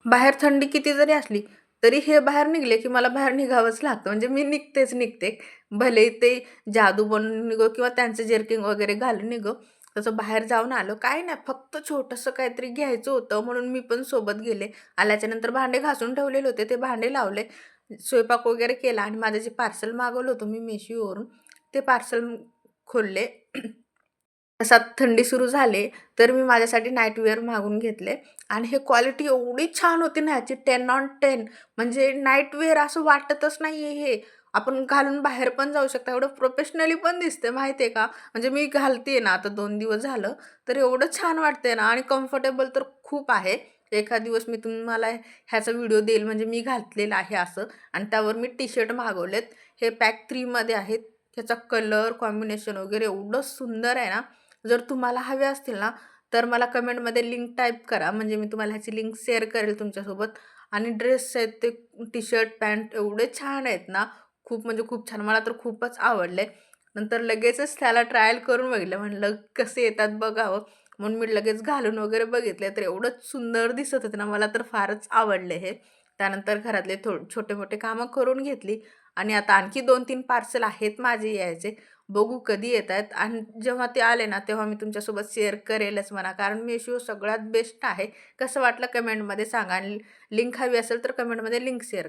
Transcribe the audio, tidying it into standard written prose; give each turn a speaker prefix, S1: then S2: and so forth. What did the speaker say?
S1: बाहेर थंडी किती जरी असली, तरी हे बाहेर निघले, की मला बाहेर निघावंच लागतं. म्हणजे मी निघतेच निघते. भले ते जादू बनून निघो किंवा त्यांचं जर्किंग वगैरे घालून निघो. तसं बाहेर जाऊन आलो. काही नाही, फक्त छोटंसं काहीतरी घ्यायचं होतं म्हणून मी पण सोबत गेले. आल्याच्यानंतर भांडे घासून ठेवलेले होते, ते भांडे लावले. स्वयंपाक वगैरे केला आणि माझं जे पार्सल मागवलं होतं मी Meeshoवरून, ते पार्सल खोलले. तसात थंडी सुरू झाली, तर मी माझ्यासाठी नाईट वेअर मागवून घेतले आणि हे क्वालिटी एवढी छान होती ना ह्याची 10 ऑन 10. म्हणजे नाईट वेअर असं वाटतच नाहीये हे. आपण घालून बाहेर पण जाऊ शकता. एवढं प्रोफेशनली पण दिसते माहिती आहे का? म्हणजे मी घालतेय ना आता 2 दिवस झालं, तर एवढं छान वाटतंय ना आणि कम्फर्टेबल तर खूप आहे. एखाद दिवस मी तुम्हाला ह्याचा व्हिडिओ देईल म्हणजे मी घातलेलं आहे असं आणि त्यावर मी टी-शर्ट मागवलेत. हे पॅक 3 मध्ये आहेत. ह्याचा कलर कॉम्बिनेशन वगैरे एवढं सुंदर आहे ना, जर तुम्हाला हवे असतील ना, तर मला कमेंटमध्ये लिंक टाइप करा. म्हणजे मी तुम्हाला ह्याची लिंक शेअर करेल तुमच्यासोबत. आणि ड्रेस आहेत ते टी-शर्ट, पॅन्ट एवढे छान आहेत ना, खूप म्हणजे खूप छान. मला तर खूपच आवडले. नंतर लगेचच त्याला ट्रायल करून बघितलं. म्हटलं कसे येतात बघावं. म्हणून मी लगेच घालून वगैरे बघितले. तर एवढंच सुंदर दिसत होते ना, मला तर फारच आवडले हे. त्यानंतर घरातले छोटे-मोठे कामं करून घेतली आणि आता आणखी 2-3 पार्सल आहेत माझे यायचे. बघू कधी येतायत आणि जेव्हा ते आले ना, तेव्हा मी तुमच्यासोबत शेअर करेलच म्हणा. कारण Meesho सगळ्यात बेस्ट आहे. कसं वाटलं कमेंटमध्ये सांगा आणि लिंक हवी असेल तर कमेंटमध्ये लिंक शेअर